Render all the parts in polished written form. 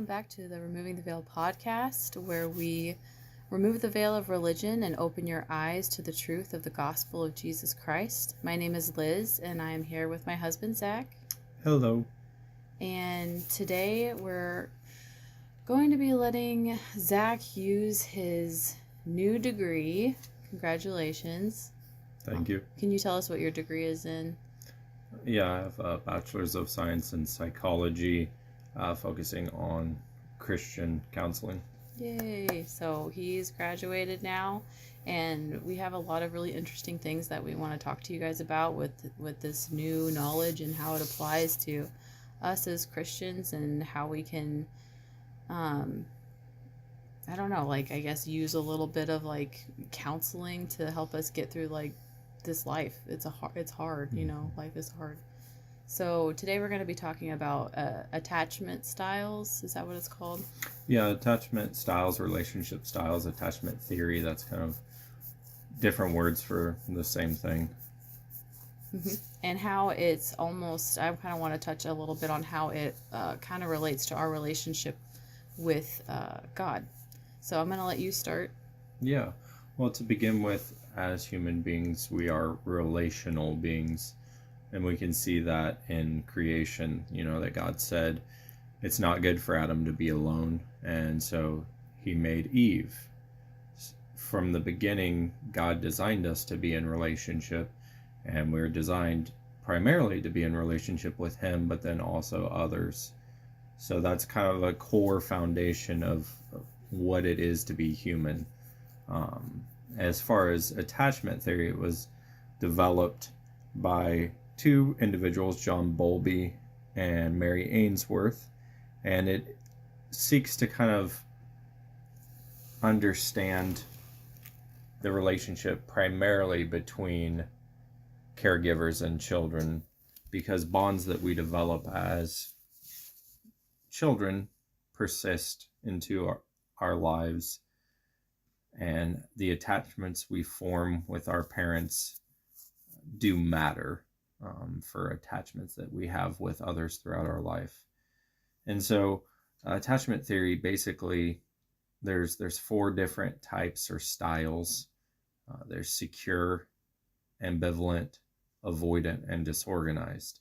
back to the Removing the Veil podcast, where we remove the veil of religion and open your eyes to the truth of the gospel of Jesus Christ. My name is Liz, and I am here with my husband, Zac. Hello. And today we're going to be letting Zac use his new degree. Congratulations. Thank you. Can you tell us what your degree is in? Yeah, I have a Bachelors of Science in Psychology, focusing on Christian counseling. Yay! So he's graduated now, and we have a lot of really interesting things that we want to talk to you guys about with this new knowledge and how it applies to us as Christians and how we can, I don't know, I guess use a little bit of counseling to help us get through this life. It's hard, life is hard. So today we're going to be talking about attachment styles. Is that what it's called? Yeah, attachment styles, relationship styles, attachment theory. That's kind of different words for the same thing. Mm-hmm. And how it's almost, I kind of want to touch a little bit on how it kind of relates to our relationship with God. So I'm going to let you start. Yeah. Well, to begin with, as human beings, we are relational beings. And we can see that in creation, that God said it's not good for Adam to be alone. And so he made Eve. From the beginning, God designed us to be in relationship. And we're designed primarily to be in relationship with him, but then also others. So that's kind of a core foundation of what it is to be human. As far as attachment theory, it was developed by two individuals, John Bowlby and Mary Ainsworth, and it seeks to kind of understand the relationship primarily between caregivers and children, because bonds that we develop as children persist into our lives, and the attachments we form with our parents do matter for attachments that we have with others throughout our life. And so attachment theory, basically, there's four different types or styles. There's secure, ambivalent, avoidant, and disorganized.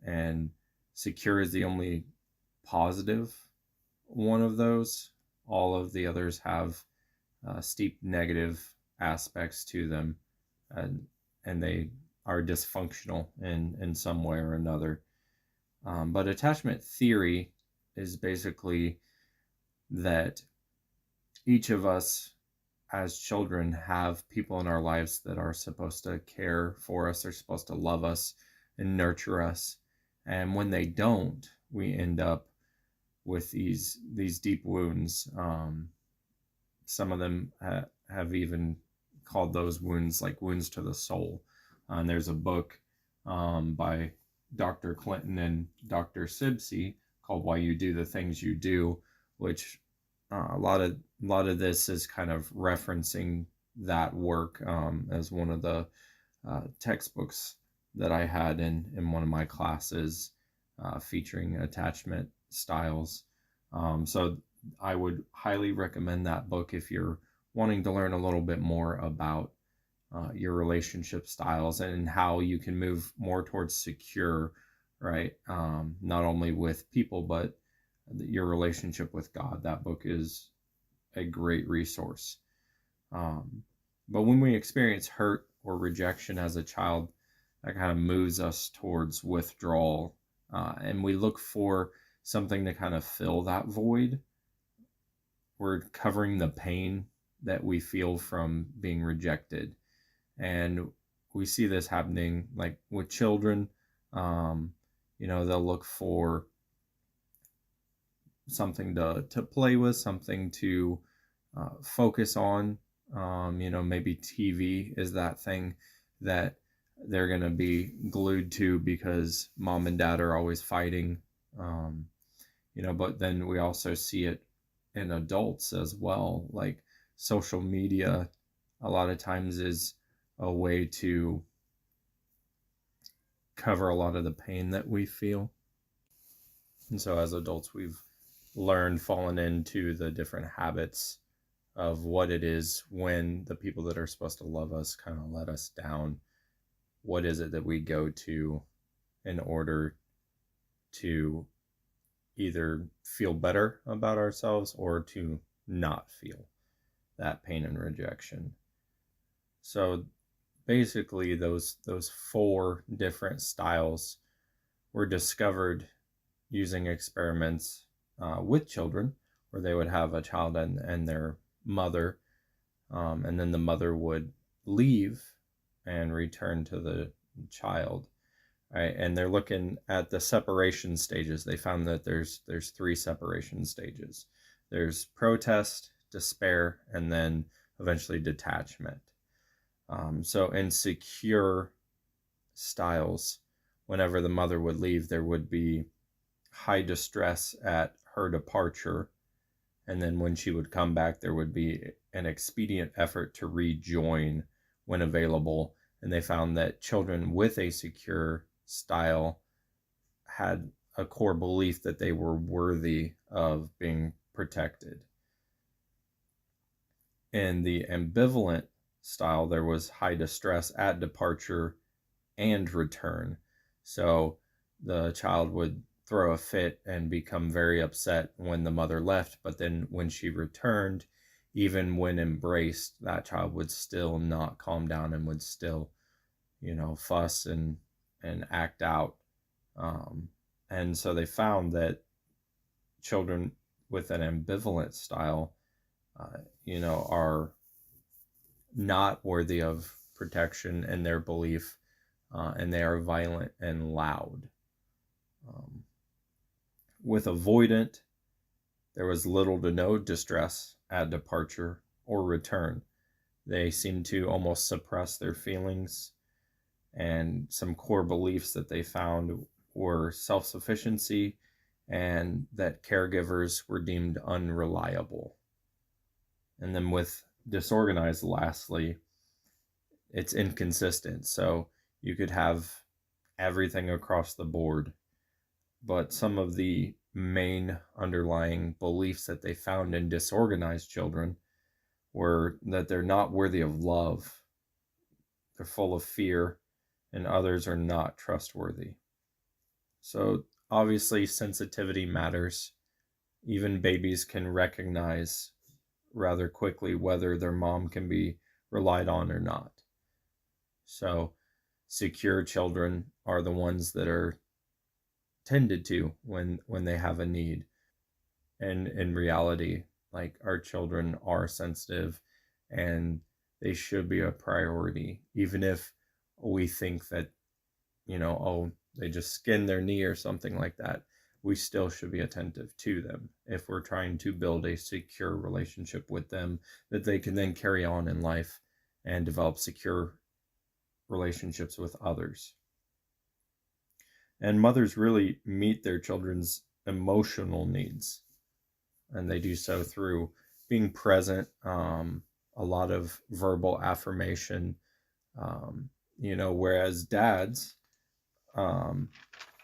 And secure is the only positive one of those. All of the others have steep negative aspects to them, and they are dysfunctional in some way or another. But attachment theory is basically that each of us as children have people in our lives that are supposed to care for us, they're supposed to love us and nurture us. And when they don't, we end up with these deep wounds. Some of them have even called those wounds wounds to the soul. And there's a book by Dr. Clinton and Dr. Sibsey called Why You Do the Things You Do, which a lot of this is kind of referencing that work as one of the textbooks that I had in one of my classes featuring attachment styles. So I would highly recommend that book if you're wanting to learn a little bit more about your relationship styles and how you can move more towards secure, right? Not only with people, but your relationship with God. That book is a great resource. But when we experience hurt or rejection as a child, that kind of moves us towards withdrawal. And we look for something to kind of fill that void. We're covering the pain that we feel from being rejected. And we see this happening with children. They'll look for something to play with, something to focus on. Maybe TV is that thing that they're going to be glued to because mom and dad are always fighting. But then we also see it in adults as well. Social media a lot of times is a way to cover a lot of the pain that we feel. And so as adults, we've fallen into the different habits of what it is when the people that are supposed to love us kind of let us down. What is it that we go to in order to either feel better about ourselves or to not feel that pain and rejection? So basically those 4 different styles were discovered using experiments with children, where they would have a child and their mother, and then the mother would leave and return to the child. Right? And they're looking at the separation stages. They found that there's 3 separation stages. There's protest, despair, and then eventually detachment. So in secure styles, whenever the mother would leave, there would be high distress at her departure. And then when she would come back, there would be an expedient effort to rejoin when available. And they found that children with a secure style had a core belief that they were worthy of being protected. In the ambivalent style, there was high distress at departure and return. So the child would throw a fit and become very upset when the mother left, but then when she returned, even when embraced, that child would still not calm down and would still, fuss and act out. And so they found that children with an ambivalent style, are not worthy of protection in their belief, and they are violent and loud. With avoidant, there was little to no distress at departure or return. They seemed to almost suppress their feelings, and some core beliefs that they found were self-sufficiency and that caregivers were deemed unreliable. And then with disorganized, lastly, it's inconsistent. So you could have everything across the board, but some of the main underlying beliefs that they found in disorganized children were that they're not worthy of love, they're full of fear, and others are not trustworthy. So obviously sensitivity matters. Even babies can recognize rather quickly whether their mom can be relied on or not. So secure children are the ones that are tended to when they have a need. And in reality, like, our children are sensitive and they should be a priority, even if we think that, they just skinned their knee or something like that. We still should be attentive to them if we're trying to build a secure relationship with them that they can then carry on in life and develop secure relationships with others. And mothers really meet their children's emotional needs, and they do so through being present, a lot of verbal affirmation, whereas dads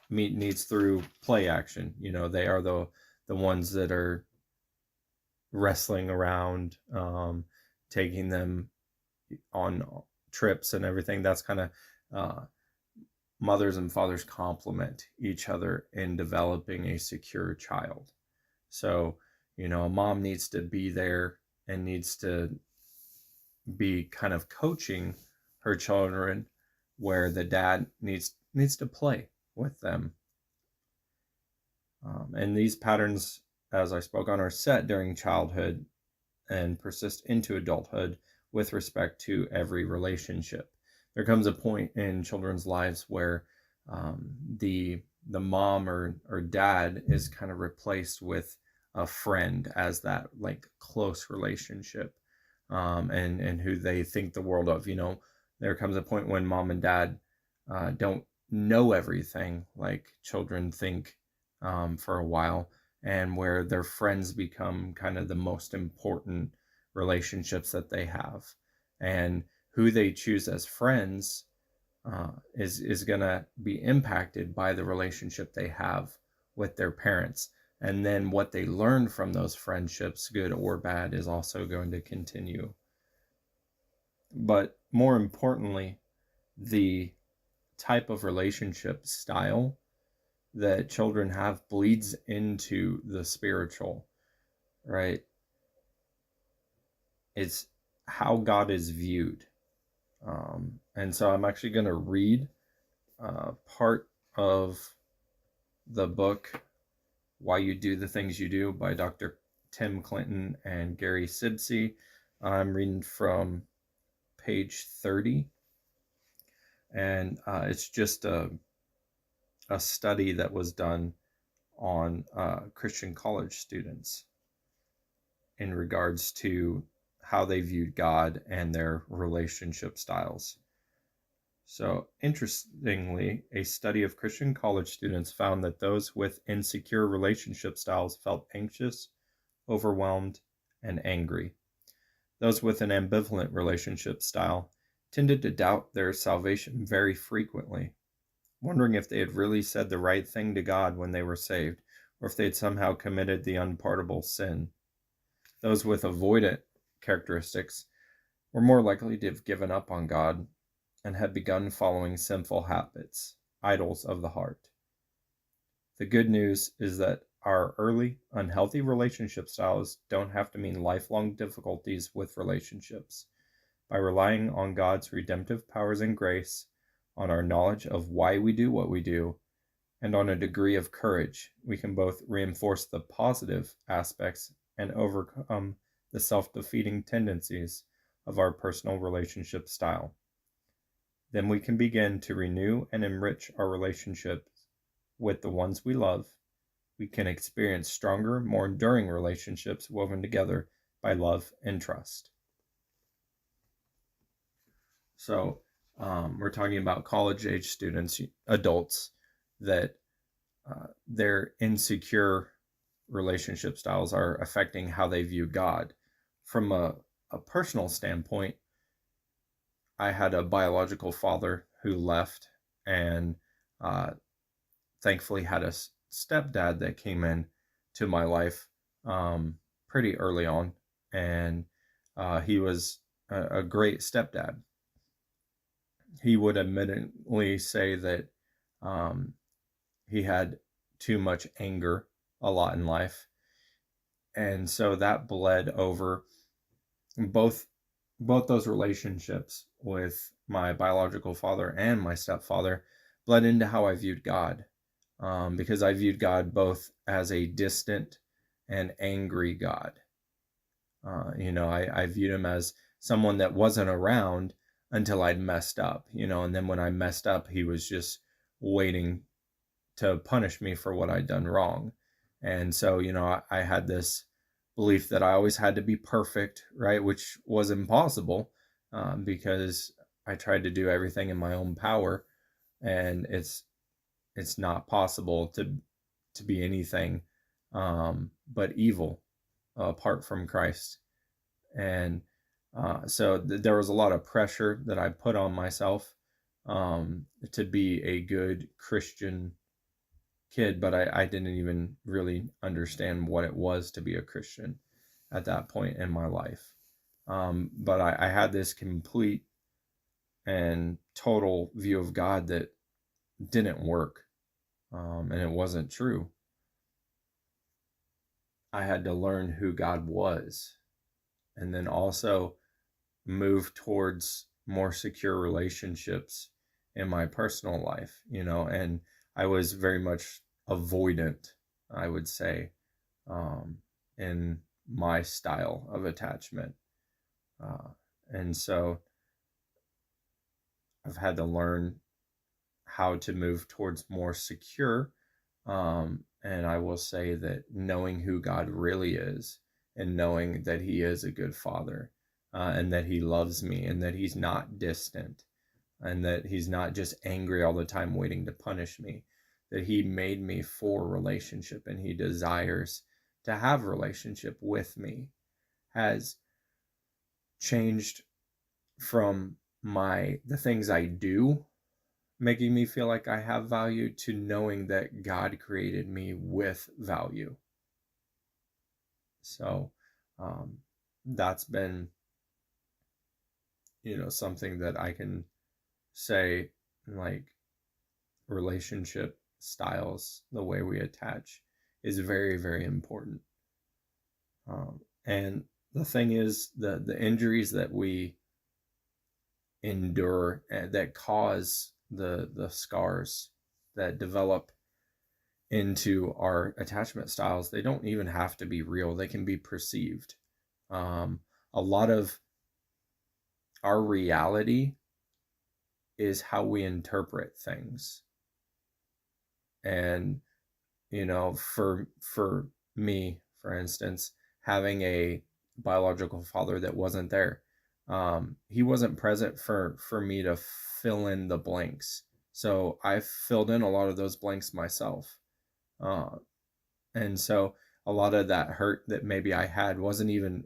meet needs through play action. They are the ones that are wrestling around, taking them on trips and everything. That's kind of mothers and fathers complement each other in developing a secure child. So, a mom needs to be there and needs to be kind of coaching her children, where the dad needs to play with them. And these patterns, as I spoke on, are set during childhood and persist into adulthood with respect to every relationship. There comes a point in children's lives where the mom or dad is kind of replaced with a friend as that like close relationship, and who they think the world of. There comes a point when mom and dad don't know everything like children think, for a while, and where their friends become kind of the most important relationships that they have. And who they choose as friends is going to be impacted by the relationship they have with their parents. And then what they learn from those friendships, good or bad, is also going to continue. But more importantly, the type of relationship style that children have bleeds into the spiritual, right? It's how God is viewed. And so I'm actually going to read part of the book, Why You Do the Things You Do, by Dr. Tim Clinton and Gary Sibsey. I'm reading from page 30. And it's just a study that was done on Christian college students in regards to how they viewed God and their relationship styles. So, interestingly, a study of Christian college students found that those with insecure relationship styles felt anxious, overwhelmed, and angry. Those with an ambivalent relationship style tended to doubt their salvation very frequently, wondering if they had really said the right thing to God when they were saved, or if they had somehow committed the unpardonable sin. Those with avoidant characteristics were more likely to have given up on God and had begun following sinful habits, idols of the heart. The good news is that our early, unhealthy relationship styles don't have to mean lifelong difficulties with relationships. By relying on God's redemptive powers and grace, on our knowledge of why we do what we do, and on a degree of courage, we can both reinforce the positive aspects and overcome the self-defeating tendencies of our personal relationship style. Then we can begin to renew and enrich our relationships with the ones we love. We can experience stronger, more enduring relationships woven together by love and trust. So we're talking about college-age students, adults, that their insecure relationship styles are affecting how they view God. From a personal standpoint, I had a biological father who left, and thankfully had a stepdad that came in to my life pretty early on, and he was a great stepdad. He would admittedly say that he had too much anger a lot in life, and so that bled over both those relationships with my biological father and my stepfather, bled into how I viewed God, because I viewed God both as a distant and angry God. I viewed him as someone that wasn't around until I'd messed up, and then when I messed up, he was just waiting to punish me for what I'd done wrong. And so, I had this belief that I always had to be perfect, right? Which was impossible, because I tried to do everything in my own power, and it's not possible to be anything but evil apart from Christ. And so there was a lot of pressure that I put on myself to be a good Christian kid, but I didn't even really understand what it was to be a Christian at that point in my life. But I had this complete and total view of God that didn't work, and it wasn't true. I had to learn who God was, and then also move towards more secure relationships in my personal life, and I was very much avoidant, I would say, in my style of attachment. And so I've had to learn how to move towards more secure. And I will say that knowing who God really is, and knowing that he is a good father, and that he loves me, and that he's not distant, and that he's not just angry all the time waiting to punish me, that he made me for relationship and he desires to have relationship with me, has changed from the things I do making me feel like I have value, to knowing that God created me with value, So that's been, something that I can say, like, relationship styles, the way we attach is very, very important. And the thing is, the injuries that we endure that cause the scars that develop into our attachment styles, they don't even have to be real. They can be perceived. A lot of our reality is how we interpret things. And, for me, for instance, having a biological father that wasn't there, he wasn't present for me to fill in the blanks. So I filled in a lot of those blanks myself. And so a lot of that hurt that maybe I had wasn't even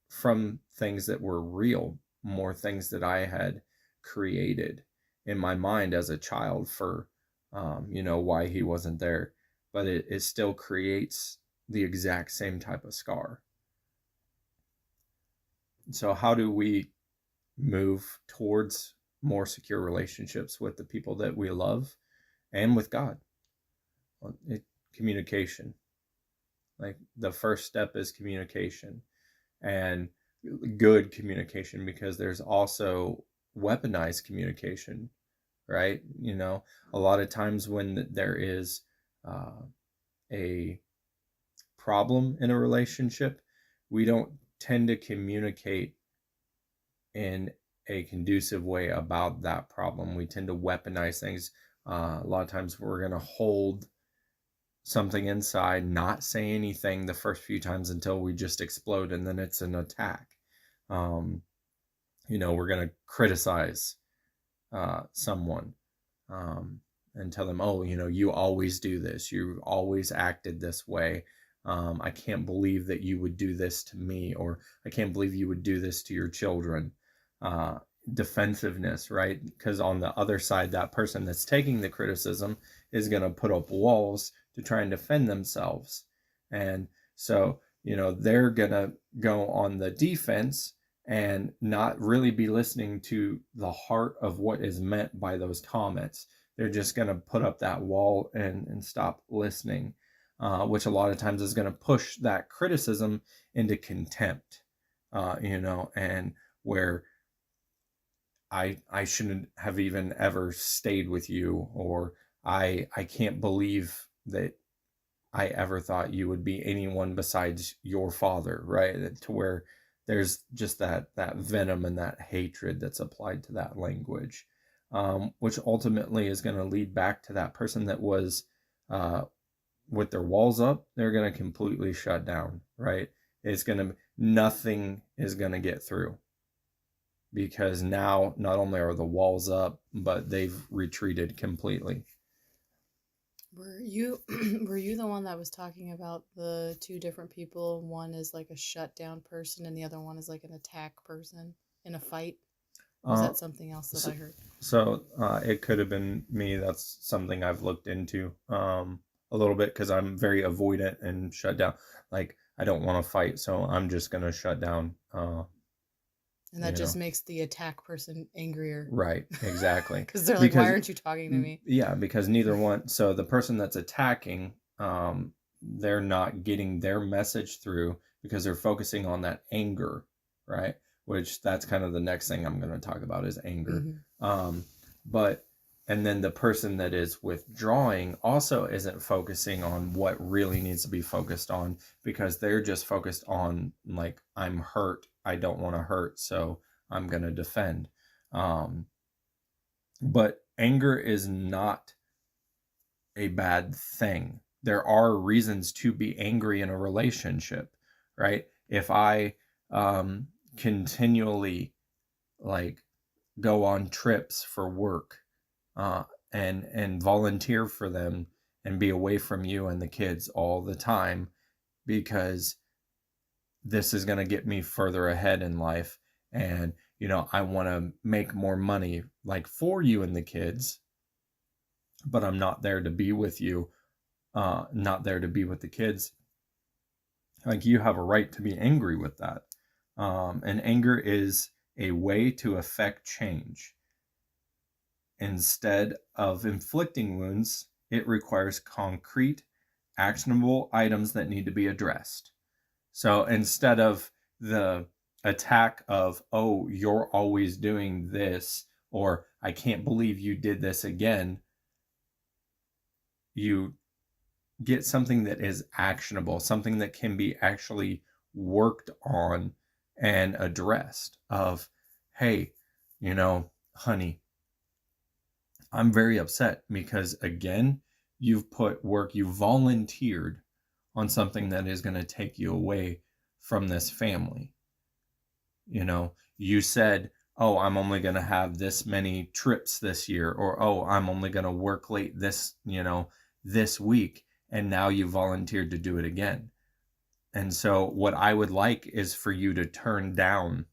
from things that were real, more things that I had created in my mind as a child for, why he wasn't there. But it still creates the exact same type of scar. So how do we move towards more secure relationships with the people that we love and with God? Well, communication. Like, the first step is communication, and good communication, because there's also weaponized communication, right? A lot of times when there is a problem in a relationship, we don't tend to communicate in a conducive way about that problem. We tend to weaponize things. A lot of times we're going to hold something inside, not say anything the first few times until we just explode, and then it's an attack. We're going to criticize someone and tell them, oh, you always do this. You always acted this way. I can't believe that you would do this to me, or I can't believe you would do this to your children. Defensiveness, right? Because on the other side, that person that's taking the criticism is going to put up walls to try and defend themselves. And so, they're going to go on the defense and not really be listening to the heart of what is meant by those comments. They're just going to put up that wall and stop listening, which a lot of times is going to push that criticism into contempt, and where I shouldn't have even ever stayed with you, or I can't believe that I ever thought you would be anyone besides your father, right? To where there's just that venom and that hatred that's applied to that language, which ultimately is going to lead back to that person that was with their walls up. They're going to completely shut down, right? Nothing is going to get through, because now not only are the walls up, but they've retreated completely. Were you the one that was talking about the two different people? One is like a shutdown person, and the other one is like an attack person in a fight. Or was that something else that I heard? So it could have been me. That's something I've looked into a little bit, because I'm very avoidant and shut down. Like, I don't want to fight, so I'm just going to shut down. And that just makes the attack person angrier. Right, exactly. Because they're like, why aren't you talking to me? Yeah, because neither one. So the person that's attacking, they're not getting their message through because they're focusing on that anger, right? Which that's kind of the next thing I'm going to talk about is anger. Mm-hmm. And then the person that is withdrawing also isn't focusing on what really needs to be focused on, because they're just focused on, like, I'm hurt. I don't want to hurt, so I'm going to defend. But anger is not a bad thing. There are reasons to be angry in a relationship, right? If I continually, like, go on trips for work, and volunteer for them and be away from you and the kids all the time, because this is going to get me further ahead in life, and I want to make more money, like, for you and the kids, but I'm not there to be with you, not there to be with the kids. Like, you have a right to be angry with that. And anger is a way to affect change. Instead of inflicting wounds, it requires concrete, actionable items that need to be addressed. So instead of the attack of, oh, you're always doing this, or I can't believe you did this again, you get something that is actionable, something that can be actually worked on and addressed. Of, hey, honey, I'm very upset because, again, you've put work, you volunteered on something that is going to take you away from this family. You said, oh, I'm only going to have this many trips this year, or, oh, I'm only going to work late this week. And now you volunteered to do it again. And so what I would like is for you to turn down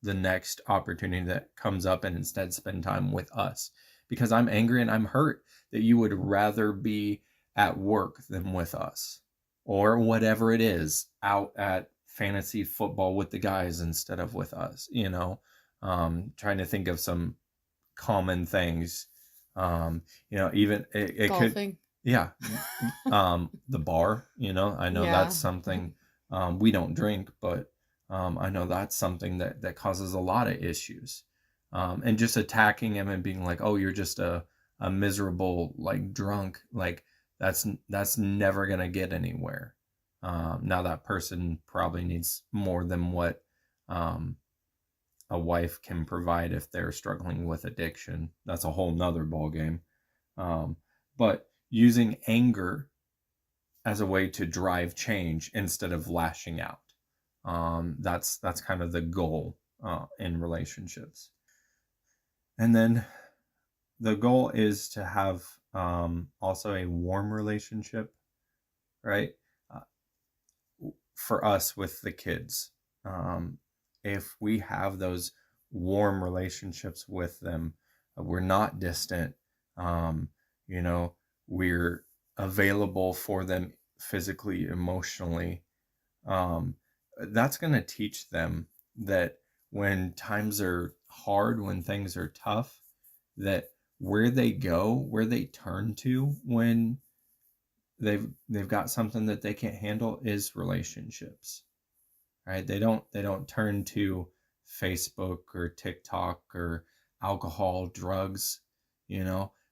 the next opportunity that comes up and instead spend time with us, because I'm angry and I'm hurt that you would rather be at work than with us, or whatever it is, out at fantasy football with the guys instead of with us, trying to think of some common things. Even it Golfing. could, yeah. The bar, I know that's something, we don't drink, but I know that's something that causes a lot of issues. And just attacking him and being like, oh, you're just a miserable, like, drunk, like, that's never gonna get anywhere. Now that person probably needs more than what a wife can provide if they're struggling with addiction. That's a whole nother ball game. But using anger as a way to drive change instead of lashing out. That's kind of the goal in relationships. And then the goal is to have also a warm relationship, right? For us with the kids. If we have those warm relationships with them, we're not distant, we're available for them physically, emotionally, that's going to teach them that when times are hard, when things are tough, that where they go, where they turn to when they've got something that they can't handle is relationships, right? They don't turn to Facebook or TikTok or alcohol, drugs,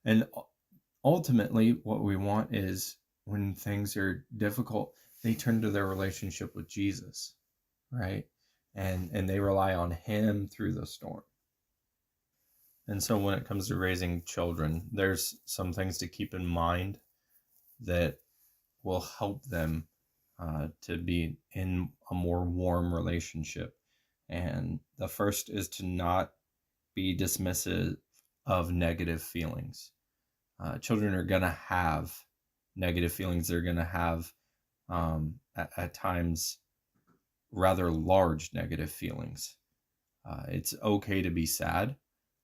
and ultimately what we want is, when things are difficult, they turn to their relationship with Jesus, right? And they rely on him through the storm. And so when it comes to raising children, there's some things to keep in mind that will help them to be in a more warm relationship. And the first is to not be dismissive of negative feelings. Children are going to have negative feelings. They're going to have, at times, rather large negative feelings. It's okay to be sad.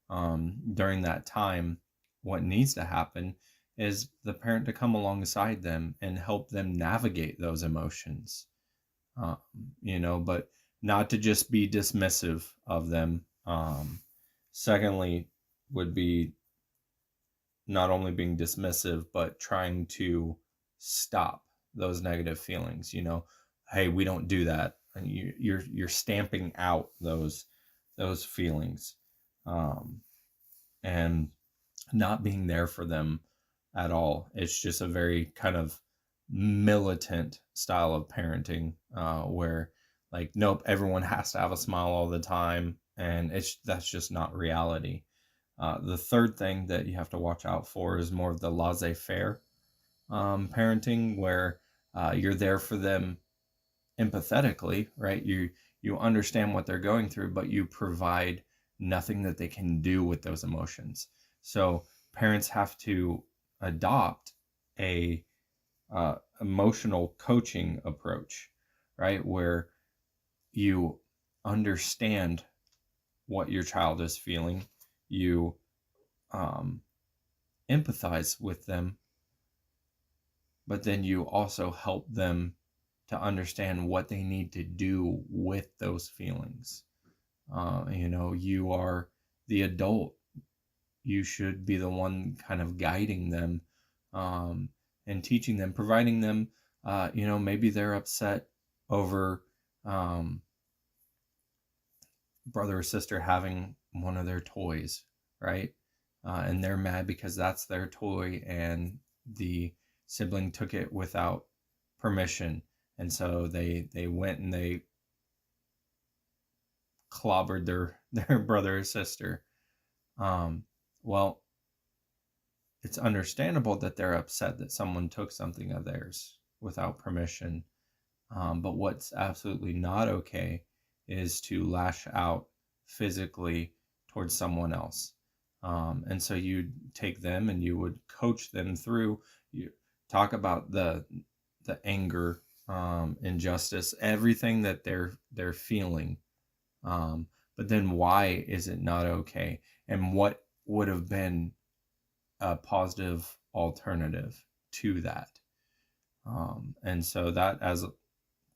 During that time, what needs to happen is the parent to come alongside them and help them navigate those emotions, but not to just be dismissive of them. Secondly, would be not only being dismissive, but trying to stop those negative feelings. Hey, we don't do that, and you're stamping out those feelings, and not being there for them at all. It's just a very kind of militant style of parenting, where, like, nope, everyone has to have a smile all the time, and that's just not reality. The third thing that you have to watch out for is more of the laissez-faire parenting, where you're there for them empathetically, right? You understand what they're going through, but you provide nothing that they can do with those emotions. So parents have to adopt a emotional coaching approach, right? Where you understand what your child is feeling, you empathize with them, but then you also help them to understand what they need to do with those feelings. You are the adult. You should be the one kind of guiding them, and teaching them, providing them, maybe they're upset over brother or sister having one of their toys, right? And they're mad because that's their toy and the sibling took it without permission. And so they went and they clobbered their brother or sister. Well, it's understandable that they're upset that someone took something of theirs without permission. But what's absolutely not okay is to lash out physically towards someone else. And so you take them and you would coach them through, you talk about the anger, injustice, everything that they're feeling. But then why is it not okay? And what would have been a positive alternative to that? And so that, as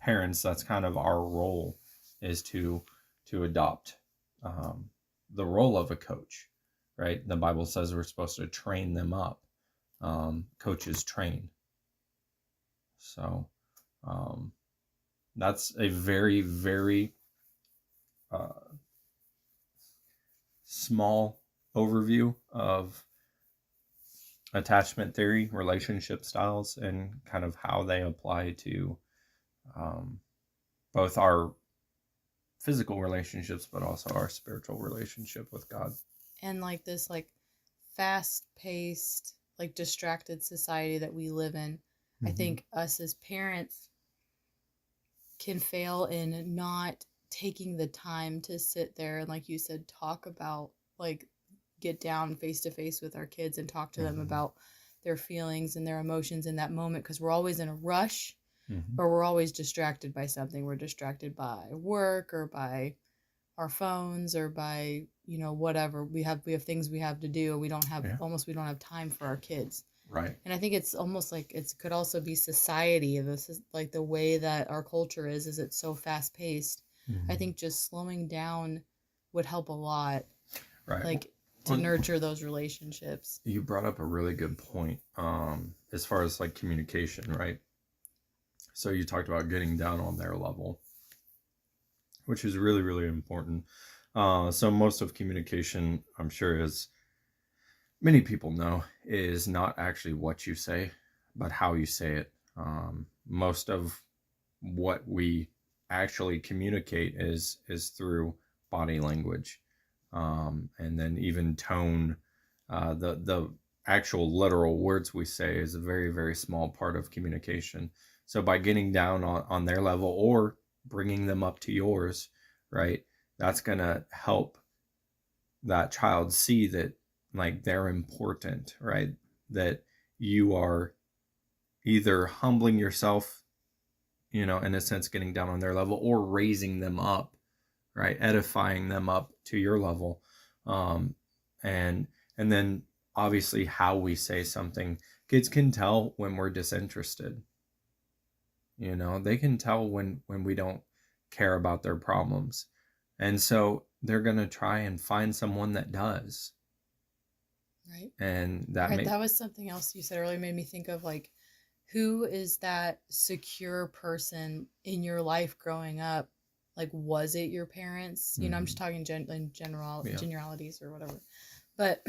parents, that's kind of our role, is to adopt the role of a coach, right? The Bible says we're supposed to train them up. Coaches train. So that's a very, very small overview of attachment theory, relationship styles, and kind of how they apply to both our physical relationships, but also our spiritual relationship with God. And like this, like fast-paced, like distracted society that we live in, I think us as parents can fail in not taking the time to sit there and, like you said, talk about, like, get down face to face with our kids and talk to them about their feelings and their emotions in that moment, because we're always in a rush, or we're always distracted by something. We're distracted by work or by our phones or by, whatever. We have things we have to do, and we don't have time for our kids. Right. And I think it's almost like it could also be society. This is like the way that our culture is it's so fast paced. I think just slowing down would help a lot. Right. Like to nurture those relationships. You brought up a really good point as far as like communication, right? So you talked about getting down on their level, which is really, really important. So most of communication, I'm sure, as many people know, is not actually what you say, but how you say it. Most of what we actually communicate is through body language, and then even tone. The actual literal words we say is a very, very small part of communication. So by getting down on their level or bringing them up to yours, right, that's going to help that child see that, like, they're important, right? That you are either humbling yourself, in a sense, getting down on their level, or raising them up, right? Edifying them up to your level. And then obviously how we say something. Kids can tell when we're disinterested. They can tell when we don't care about their problems. And so they're going to try and find someone that does. Right. And that was something else you said earlier, made me think of, like, who is that secure person in your life growing up? Like, was it your parents? I'm just talking in generalities or whatever. But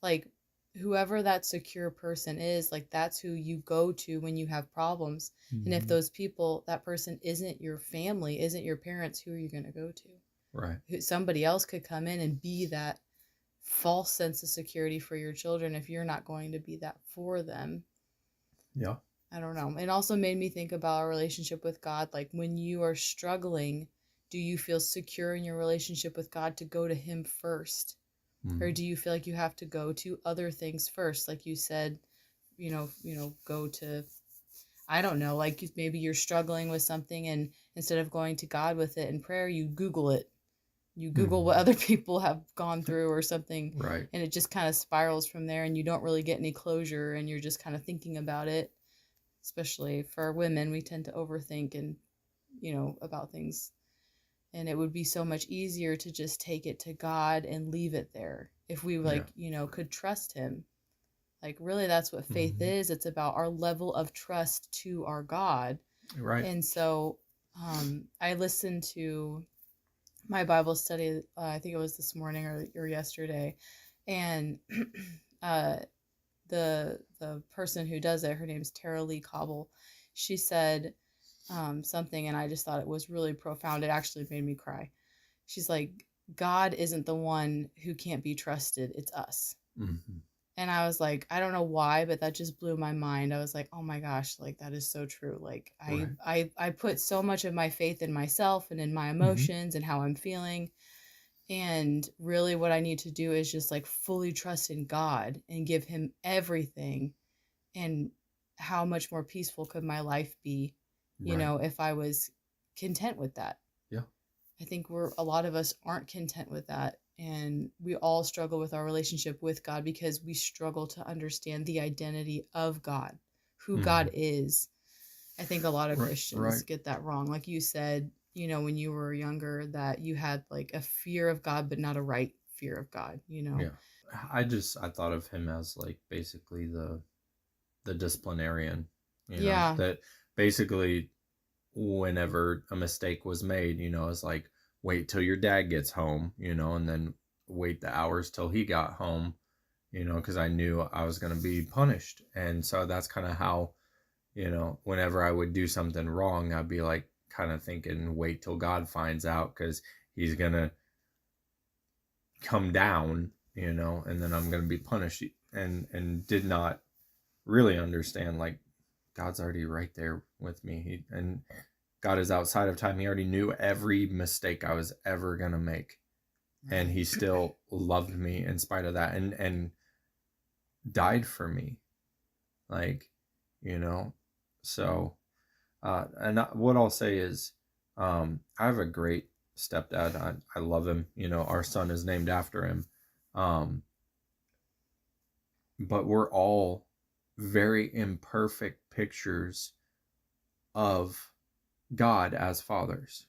like, whoever that secure person is, like, that's who you go to when you have problems. And if that person isn't your family, isn't your parents, who are you going to go to? Right. Somebody else could come in and be that false sense of security for your children if you're not going to be that for them. Yeah. I don't know. It also made me think about our relationship with God. Like, when you are struggling, do you feel secure in your relationship with God to go to Him first? Or do you feel like you have to go to other things first? Like you said, go to, I don't know, like maybe you're struggling with something, and instead of going to God with it in prayer, you Google it. You Google what other people have gone through or something. Right. And it just kind of spirals from there, and you don't really get any closure, and you're just kind of thinking about it. especially for women, we tend to overthink and, about things. And it would be so much easier to just take it to God and leave it there if we could trust him. Like, really, that's what faith is. It's about our level of trust to our God. Right. And so I listened to my Bible study, I think it was this morning or yesterday. And the person who does it, her name's Tara Lee Cobble. She said something, and I just thought it was really profound. It actually made me cry. She's like, God isn't the one who can't be trusted. It's us. Mm-hmm. And I was like, I don't know why, but that just blew my mind. I was like, oh my gosh, like that is so true. Like I put so much of my faith in myself and in my emotions and how I'm feeling. And really what I need to do is just like fully trust in God and give him everything. And how much more peaceful could my life be, if I was content with that? Yeah. I think a lot of us aren't content with that. And we all struggle with our relationship with God because we struggle to understand the identity of God, who God is. I think a lot of Christians get that wrong. Like you said, when you were younger, that you had like a fear of God, but not a right fear of God, Yeah. I thought of him as like basically the disciplinarian, that basically whenever a mistake was made, it's like, wait till your dad gets home, and then wait the hours till he got home, because I knew I was going to be punished. And so that's kind of how, whenever I would do something wrong, I'd be like kind of thinking, wait till God finds out, because he's going to come down, and then I'm going to be punished, and did not really understand, like, God's already right there with me. And God is outside of time. He already knew every mistake I was ever going to make. And he still loved me in spite of that, and died for me. Like, so, and what I'll say is, I have a great stepdad. I love him. Our son is named after him. But we're all very imperfect pictures of God as fathers,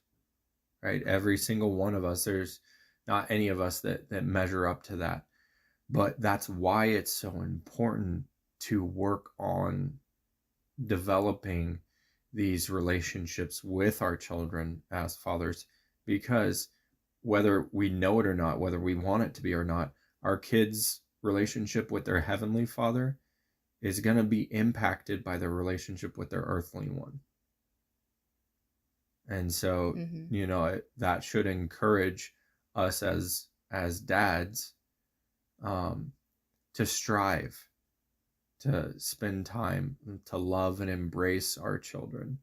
right? Every single one of us, there's not any of us that measure up to that. But that's why it's so important to work on developing these relationships with our children as fathers, because whether we know it or not, whether we want it to be or not, our kids' relationship with their heavenly father is going to be impacted by their relationship with their earthly one. And so, that should encourage us as dads to strive to spend time to love and embrace our children,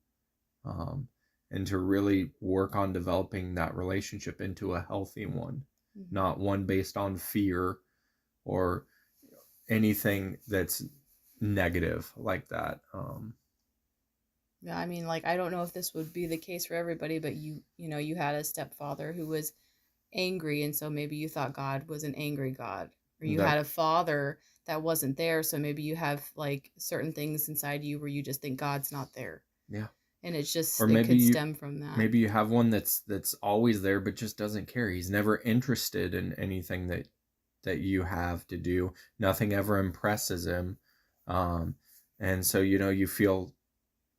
and to really work on developing that relationship into a healthy one, not one based on fear or anything that's negative like that. Yeah, I mean, like, I don't know if this would be the case for everybody, but you had a stepfather who was angry, and so maybe you thought God was an angry God, or you had a father that wasn't there, so maybe you have like certain things inside you where you just think God's not there. Yeah. And it's just, or it maybe could stem from that. Maybe you have one that's always there but just doesn't care. He's never interested in anything that you have to do. Nothing ever impresses him. And so, you feel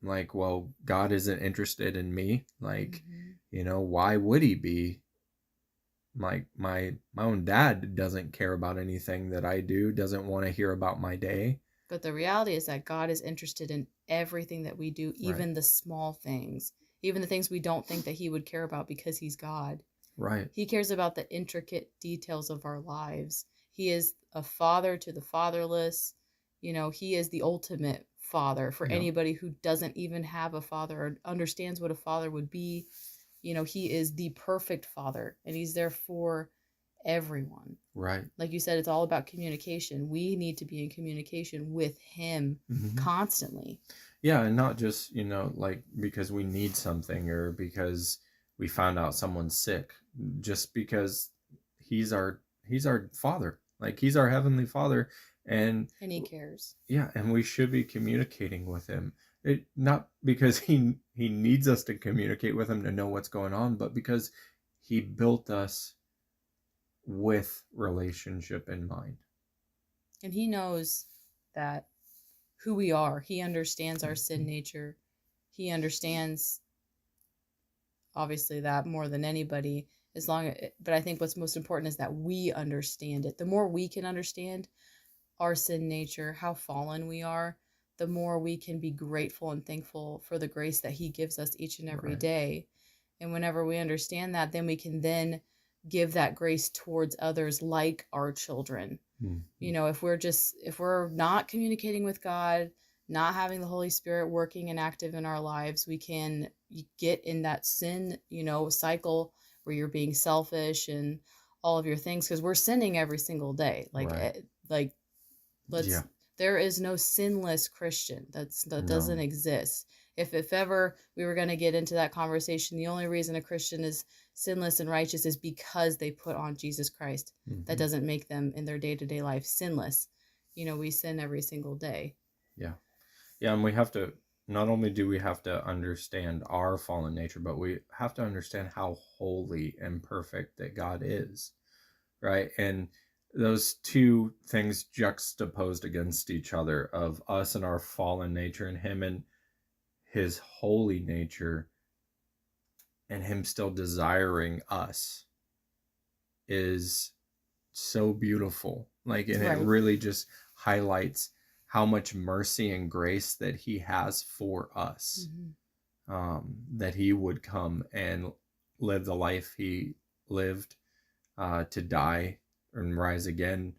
like, well, God isn't interested in me. Like, why would he be? Like, my own dad doesn't care about anything that I do, doesn't want to hear about my day. But the reality is that God is interested in everything that we do, even the small things, even the things we don't think that he would care about, because he's God. Right. He cares about the intricate details of our lives. He is a father to the fatherless. He is the ultimate father for anybody who doesn't even have a father or understands what a father would be. He is the perfect father, and he's there for everyone. Right. Like you said, it's all about communication. We need to be in communication with him constantly. Yeah, and not just, like because we need something or because we found out someone's sick, just because he's our father. Like, he's our heavenly father, and he cares. Yeah, and we should be communicating with him. Not because he needs us to communicate with him to know what's going on, but because he built us with relationship in mind. And he knows that who we are. He understands our sin nature. He understands, obviously, that more than anybody. But I think what's most important is that we understand it. The more we can understand our sin nature, how fallen we are, the more we can be grateful and thankful for the grace that he gives us each and every day. And whenever we understand that, then we can then give that grace towards others like our children. You know, if we're not communicating with God, not having the Holy Spirit working and active in our lives, we can get in that sin, cycle where you're being selfish and all of your things, because we're sinning every single day. There is no sinless Christian. That doesn't exist. If ever we were going to get into that conversation, the only reason a Christian is sinless and righteous is because they put on Jesus Christ. That doesn't make them in their day-to-day life sinless. We sin every single day. Yeah. And we have to, not only do we have to understand our fallen nature, but we have to understand how holy and perfect that God is, right? And those two things juxtaposed against each other, of us and our fallen nature, and him and his holy nature, and him still desiring us, is so beautiful. It really just highlights how much mercy and grace that he has for us. That he would come and live the life he lived, to die and rise again,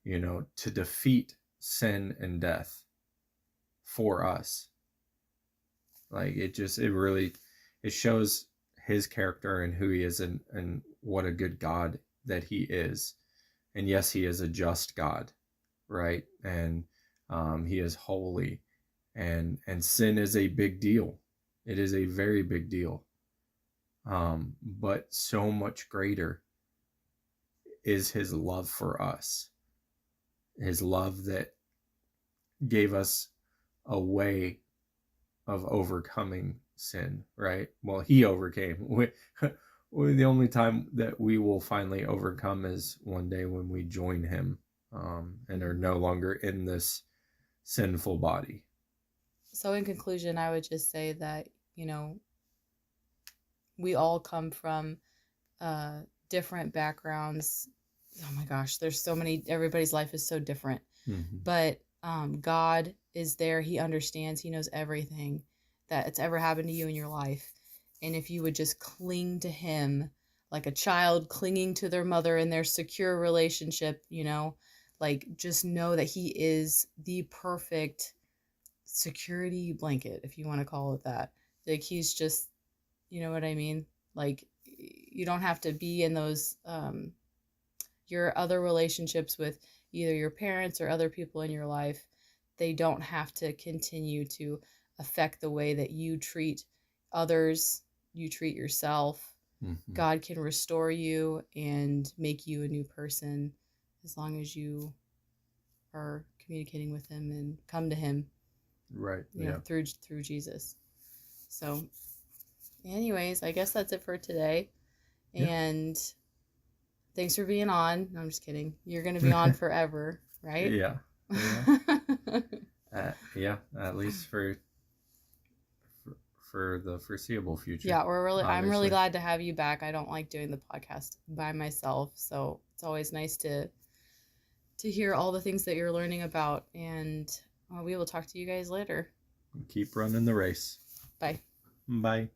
to defeat sin and death for us. It shows his character and who he is, and what a good God that he is. And yes, he is a just God, right? And he is holy, and sin is a big deal. It is a very big deal. But so much greater is his love for us. His love that gave us a way of overcoming sin, right? Well, he overcame. The only time that we will finally overcome is one day when we join him, and are no longer in this sinful body. So in conclusion, I would just say that, we all come from different backgrounds. Oh my gosh, there's so many, everybody's life is so different. But God is there. He understands. He knows everything that's ever happened to you in your life. And if you would just cling to him like a child clinging to their mother in their secure relationship, just know that he is the perfect security blanket, if you want to call it that. He's just, you know what I mean? You don't have to be in those your other relationships with either your parents or other people in your life. They don't have to continue to affect the way that you treat others, you treat yourself. God can restore you and make you a new person as long as you are communicating with him and come to him, right? Through Jesus. So anyways, I guess that's it for today. And thanks for being on. No, I'm just kidding. You're going to be on forever, right? Yeah. At least for the foreseeable future. Yeah, I'm really glad to have you back. I don't like doing the podcast by myself, so it's always nice to hear all the things that you're learning about, and we will talk to you guys later. Keep running the race. Bye. Bye.